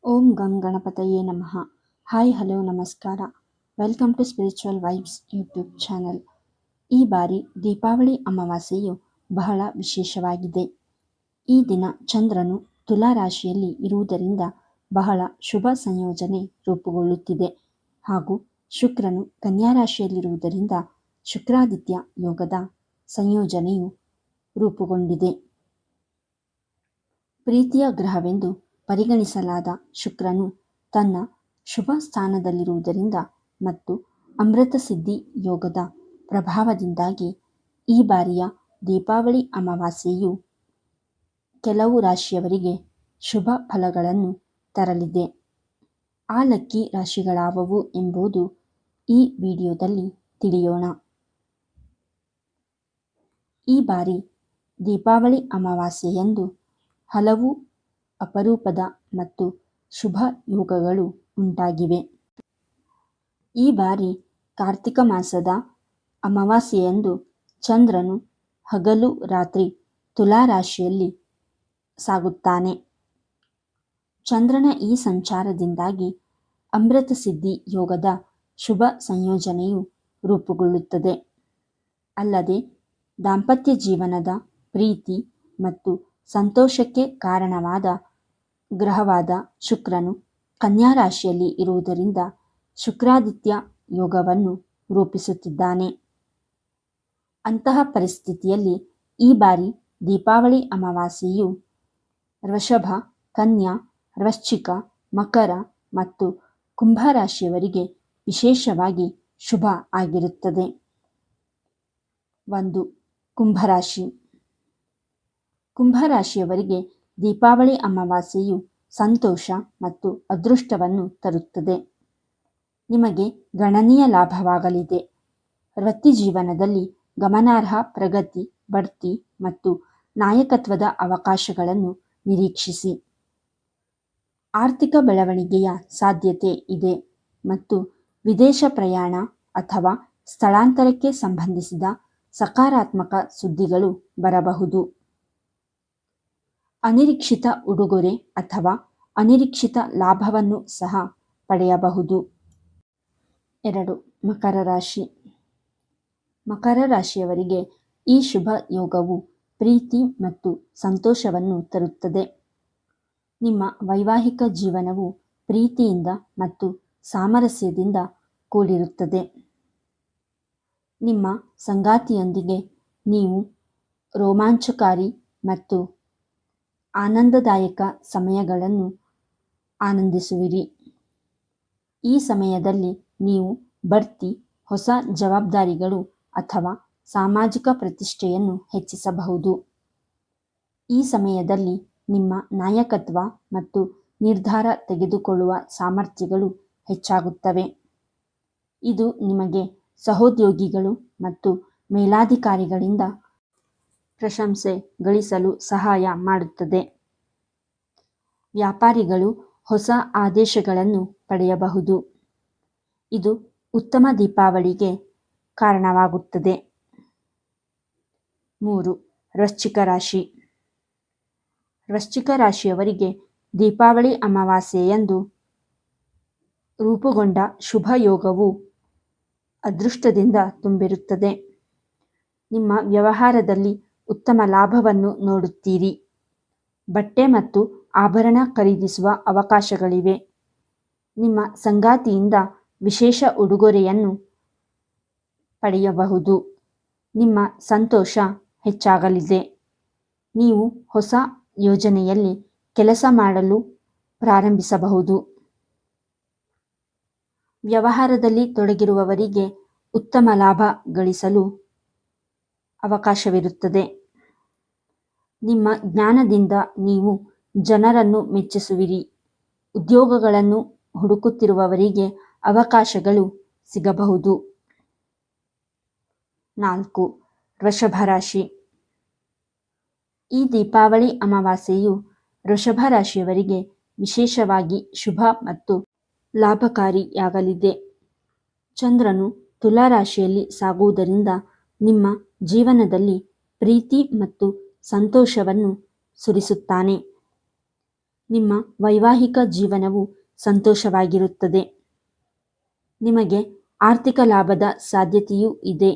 ಓಂ ಗಂ ಗಣಪತಯೇ ನಮಃ. ಹಾಯ್ ಹಲೋ ನಮಸ್ಕಾರ. Welcome to spiritual vibes YouTube channel. ಈ ಬಾರಿ ದೀಪಾವಳಿ ಅಮಾವಾಸ್ಯೆಯು ಬಹಳ ವಿಶೇಷವಾಗಿದೆ. ಈ ದಿನ ಚಂದ್ರನು ತುಲಾ ರಾಶಿಯಲ್ಲಿ ಇರುವುದರಿಂದ ಬಹಳ ಶುಭ ಸಂಯೋಜನೆ ರೂಪುಗೊಳ್ಳುತ್ತಿದೆ ಹಾಗೂ ಶುಕ್ರನು ಕನ್ಯಾ ರಾಶಿಯಲ್ಲಿರುವುದರಿಂದ ಶುಕ್ರಾದಿತ್ಯ ಯೋಗದ ಸಂಯೋಜನೆಯು ರೂಪುಗೊಂಡಿದೆ. ಪ್ರೀತಿಯ ಗ್ರಹವೆಂದು ಪರಿಗಣಿಸಲಾದ ಶುಕ್ರನು ತನ್ನ ಶುಭ ಸ್ಥಾನದಲ್ಲಿರುವುದರಿಂದ ಮತ್ತು ಅಮೃತ ಸಿದ್ಧಿ ಯೋಗದ ಪ್ರಭಾವದಿಂದಾಗಿ ಈ ಬಾರಿಯ ದೀಪಾವಳಿ ಅಮಾವಾಸ್ಯೆಯು ಕೆಲವು ರಾಶಿಯವರಿಗೆ ಶುಭ ಫಲಗಳನ್ನು ತರಲಿದೆ. ಆ ಲಕ್ಕಿ ರಾಶಿಗಳಾವವು ಎಂಬುದು ಈ ವಿಡಿಯೋದಲ್ಲಿ ತಿಳಿಯೋಣ. ಈ ಬಾರಿ ದೀಪಾವಳಿ ಅಮಾವಾಸ್ಯೆಯಂದು ಹಲವು ಅಪರೂಪದ ಮತ್ತು ಶುಭ ಯೋಗಗಳು ಉಂಟಾಗಿವೆ. ಈ ಬಾರಿ ಕಾರ್ತಿಕ ಮಾಸದ ಅಮಾವಾಸ್ಯೆಯಂದು ಚಂದ್ರನು ಹಗಲು ರಾತ್ರಿ ತುಲಾ ರಾಶಿಯಲ್ಲಿ ಸಾಗುತ್ತಾನೆ. ಚಂದ್ರನ ಈ ಸಂಚಾರದಿಂದಾಗಿ ಅಮೃತ ಸಿದ್ಧಿ ಯೋಗದ ಶುಭ ಸಂಯೋಜನೆಯು ರೂಪುಗೊಳ್ಳುತ್ತದೆ. ಅಲ್ಲದೆ ದಾಂಪತ್ಯ ಜೀವನದ ಪ್ರೀತಿ ಮತ್ತು ಸಂತೋಷಕ್ಕೆ ಕಾರಣವಾದ ಗ್ರಹವಾದ ಶುಕ್ರನು ಕನ್ಯಾ ರಾಶಿಯಲ್ಲಿ ಇರುವುದರಿಂದ ಶುಕ್ರಾದಿತ್ಯ ಯೋಗವನ್ನು ರೂಪಿಸುತ್ತಿದ್ದಾನೆ. ಅಂತಹ ಪರಿಸ್ಥಿತಿಯಲ್ಲಿ ಈ ಬಾರಿ ದೀಪಾವಳಿ ಅಮಾವಾಸ್ಯೆಯು ವೃಷಭ, ಕನ್ಯಾ, ವೃಶ್ಚಿಕ, ಮಕರ ಮತ್ತು ಕುಂಭ ರಾಶಿಯವರಿಗೆ ವಿಶೇಷವಾಗಿ ಶುಭ ಆಗಿರುತ್ತದೆ. 1. ಕುಂಭರಾಶಿ. ಕುಂಭರಾಶಿಯವರಿಗೆ ದೀಪಾವಳಿ ಅಮಾವಾಸ್ಯೆಯು ಸಂತೋಷ ಮತ್ತು ಅದೃಷ್ಟವನ್ನು ತರುತ್ತದೆ. ನಿಮಗೆ ಗಣನೀಯ ಲಾಭವಾಗಲಿದೆ. ವೃತ್ತಿ ಜೀವನದಲ್ಲಿ ಗಮನಾರ್ಹ ಪ್ರಗತಿ, ಬಡ್ತಿ ಮತ್ತು ನಾಯಕತ್ವದ ಅವಕಾಶಗಳನ್ನು ನಿರೀಕ್ಷಿಸಿ. ಆರ್ಥಿಕ ಬೆಳವಣಿಗೆಯ ಸಾಧ್ಯತೆ ಇದೆ ಮತ್ತು ವಿದೇಶ ಪ್ರಯಾಣ ಅಥವಾ ಸ್ಥಳಾಂತರಕ್ಕೆ ಸಂಬಂಧಿಸಿದ ಸಕಾರಾತ್ಮಕ ಸುದ್ದಿಗಳು ಬರಬಹುದು. ಅನಿರೀಕ್ಷಿತ ಉಡುಗೊರೆ ಅಥವಾ ಅನಿರೀಕ್ಷಿತ ಲಾಭವನ್ನು ಸಹ ಪಡೆಯಬಹುದು. 2. ಮಕರ ರಾಶಿ. ಮಕರ ರಾಶಿಯವರಿಗೆ ಈ ಶುಭ ಯೋಗವು ಪ್ರೀತಿ ಮತ್ತು ಸಂತೋಷವನ್ನು ತರುತ್ತದೆ. ನಿಮ್ಮ ವೈವಾಹಿಕ ಜೀವನವು ಪ್ರೀತಿಯಿಂದ ಮತ್ತು ಸಾಮರಸ್ಯದಿಂದ ಕೂಡಿರುತ್ತದೆ. ನಿಮ್ಮ ಸಂಗಾತಿಯೊಂದಿಗೆ ನೀವು ರೋಮಾಂಚಕಾರಿ ಮತ್ತು ಆನಂದದಾಯಕ ಸಮಯಗಳನ್ನು ಆನಂದಿಸುವಿರಿ. ಈ ಸಮಯದಲ್ಲಿ ನೀವು ಬಡ್ತಿ, ಹೊಸ ಜವಾಬ್ದಾರಿಗಳು ಅಥವಾ ಸಾಮಾಜಿಕ ಪ್ರತಿಷ್ಠೆಯನ್ನು ಹೆಚ್ಚಿಸಬಹುದು. ಈ ಸಮಯದಲ್ಲಿ ನಿಮ್ಮ ನಾಯಕತ್ವ ಮತ್ತು ನಿರ್ಧಾರ ತೆಗೆದುಕೊಳ್ಳುವ ಸಾಮರ್ಥ್ಯಗಳು ಹೆಚ್ಚಾಗುತ್ತವೆ. ಇದು ನಿಮಗೆ ಸಹೋದ್ಯೋಗಿಗಳು ಮತ್ತು ಮೇಲಾಧಿಕಾರಿಗಳಿಂದ ಪ್ರಶಂಸೆ ಗಳಿಸಲು ಸಹಾಯ ಮಾಡುತ್ತದೆ. ವ್ಯಾಪಾರಿಗಳು ಹೊಸ ಆದೇಶಗಳನ್ನು ಪಡೆಯಬಹುದು. ಇದು ಉತ್ತಮ ದೀಪಾವಳಿಗೆ ಕಾರಣವಾಗುತ್ತದೆ. 3. ವೃಶ್ಚಿಕ ರಾಶಿ. ವೃಶ್ಚಿಕ ರಾಶಿಯವರಿಗೆ ದೀಪಾವಳಿ ಅಮಾವಾಸ್ಯೆಯಂದು ರೂಪುಗೊಂಡ ಶುಭ ಯೋಗವು ಅದೃಷ್ಟದಿಂದ ತುಂಬಿರುತ್ತದೆ. ನಿಮ್ಮ ವ್ಯವಹಾರದಲ್ಲಿ ಉತ್ತಮ ಲಾಭವನ್ನು ನೋಡುತ್ತೀರಿ. ಬಟ್ಟೆ ಮತ್ತು ಆಭರಣ ಖರೀದಿಸುವ ಅವಕಾಶಗಳಿವೆ. ನಿಮ್ಮ ಸಂಗಾತಿಯಿಂದ ವಿಶೇಷ ಉಡುಗೊರೆಯನ್ನು ಪಡೆಯಬಹುದು. ನಿಮ್ಮ ಸಂತೋಷ ಹೆಚ್ಚಾಗಲಿದೆ. ನೀವು ಹೊಸ ಯೋಜನೆಯಲ್ಲಿ ಕೆಲಸ ಮಾಡಲು ಪ್ರಾರಂಭಿಸಬಹುದು. ವ್ಯವಹಾರದಲ್ಲಿ ತೊಡಗಿರುವವರಿಗೆ ಉತ್ತಮ ಲಾಭ ಗಳಿಸಲು ಅವಕಾಶವಿರುತ್ತದೆ. ನಿಮ್ಮ ಜ್ಞಾನದಿಂದ ನೀವು ಜನರನ್ನು ಮೆಚ್ಚಿಸುವಿರಿ. ಉದ್ಯೋಗಗಳನ್ನು ಹುಡುಕುತ್ತಿರುವವರಿಗೆ ಅವಕಾಶಗಳು ಸಿಗಬಹುದು. 4. ವೃಷಭ ರಾಶಿ. ಈ ದೀಪಾವಳಿ ಅಮಾವಾಸ್ಯೆಯು ವೃಷಭ ರಾಶಿಯವರಿಗೆ ವಿಶೇಷವಾಗಿ ಶುಭ ಮತ್ತು ಲಾಭಕಾರಿಯಾಗಲಿದೆ. ಚಂದ್ರನು ತುಲಾ ರಾಶಿಯಲ್ಲಿ ಸಾಗುವುದರಿಂದ ನಿಮ್ಮ ಜೀವನದಲ್ಲಿ ಪ್ರೀತಿ ಮತ್ತು ಸಂತೋಷವನ್ನು ಸುರಿಸುತ್ತಾನೆ. ನಿಮ್ಮ ವೈವಾಹಿಕ ಜೀವನವು ಸಂತೋಷವಾಗಿರುತ್ತದೆ. ನಿಮಗೆ ಆರ್ಥಿಕ ಲಾಭದ ಸಾಧ್ಯತೆಯೂ ಇದೆ.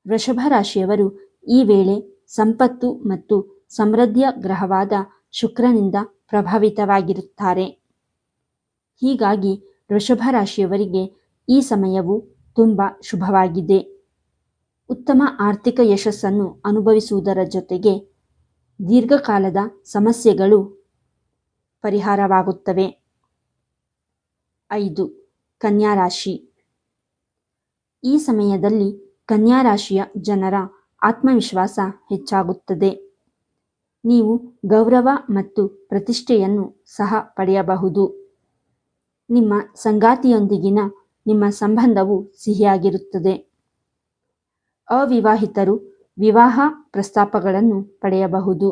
ವೃಷಭ ರಾಶಿಯವರು ಈ ವೇಳೆ ಸಂಪತ್ತು ಮತ್ತು ಸಮೃದ್ಧಿಯ ಗ್ರಹವಾದ ಶುಕ್ರನಿಂದ ಪ್ರಭಾವಿತವಾಗಿರುತ್ತಾರೆ. ಹೀಗಾಗಿ ವೃಷಭ ರಾಶಿಯವರಿಗೆ ಈ ಸಮಯವು ತುಂಬ ಶುಭವಾಗಿದೆ. ಉತ್ತಮ ಆರ್ಥಿಕ ಯಶಸ್ಸನ್ನು ಅನುಭವಿಸುವುದರ ಜೊತೆಗೆ ದೀರ್ಘಕಾಲದ ಸಮಸ್ಯೆಗಳು ಪರಿಹಾರವಾಗುತ್ತವೆ. 5. ಕನ್ಯಾ ರಾಶಿ. ಈ ಸಮಯದಲ್ಲಿ ಕನ್ಯಾ ರಾಶಿಯ ಜನರ ಆತ್ಮವಿಶ್ವಾಸ ಹೆಚ್ಚಾಗುತ್ತದೆ. ನೀವು ಗೌರವ ಮತ್ತು ಪ್ರತಿಷ್ಠೆಯನ್ನು ಸಹ ಪಡೆಯಬಹುದು. ನಿಮ್ಮ ಸಂಗಾತಿಯೊಂದಿಗಿನ ನಿಮ್ಮ ಸಂಬಂಧವು ಸಿಹಿಯಾಗಿರುತ್ತದೆ. ಅವಿವಾಹಿತರು ವಿವಾಹ ಪ್ರಸ್ತಾಪಗಳನ್ನು ಪಡೆಯಬಹುದು.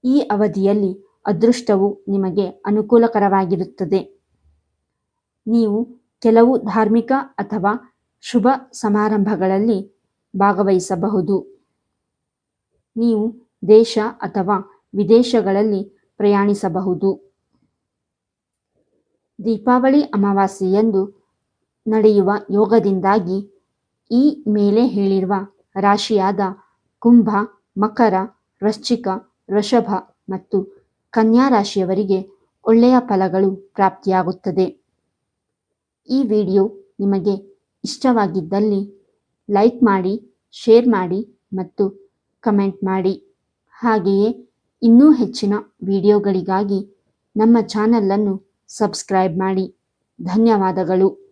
ಈ ಅವಧಿಯಲ್ಲಿ ಅದೃಷ್ಟವು ನಿಮಗೆ ಅನುಕೂಲಕರವಾಗಿರುತ್ತದೆ. ನೀವು ಕೆಲವು ಧಾರ್ಮಿಕ ಅಥವಾ ಶುಭ ಸಮಾರಂಭಗಳಲ್ಲಿ ಭಾಗವಹಿಸಬಹುದು. ನೀವು ದೇಶ ಅಥವಾ ವಿದೇಶಗಳಲ್ಲಿ ಪ್ರಯಾಣಿಸಬಹುದು. ದೀಪಾವಳಿ ಅಮಾವಾಸ್ಯೆಯಂದು ನಡೆಯುವ ಯೋಗದಿಂದಾಗಿ ಈ ಮೇಲೆ ಹೇಳಿರುವ ರಾಶಿಯಾದ ಕುಂಭ, ಮಕರ, ವೃಶ್ಚಿಕ, ವೃಷಭ ಮತ್ತು ಕನ್ಯಾ ರಾಶಿಯವರಿಗೆ ಒಳ್ಳೆಯ ಫಲಗಳು ಪ್ರಾಪ್ತಿಯಾಗುತ್ತದೆ. ಈ ವಿಡಿಯೋ ನಿಮಗೆ ಇಷ್ಟವಾಗಿದ್ದಲ್ಲಿ ಲೈಕ್ ಮಾಡಿ, ಶೇರ್ ಮಾಡಿ ಮತ್ತು ಕಮೆಂಟ್ ಮಾಡಿ. ಹಾಗೆಯೇ ಇನ್ನೂ ಹೆಚ್ಚಿನ ವಿಡಿಯೋಗಳಿಗಾಗಿ ನಮ್ಮ ಚಾನಲನ್ನು ಸಬ್ಸ್ಕ್ರೈಬ್ ಮಾಡಿ. ಧನ್ಯವಾದಗಳು.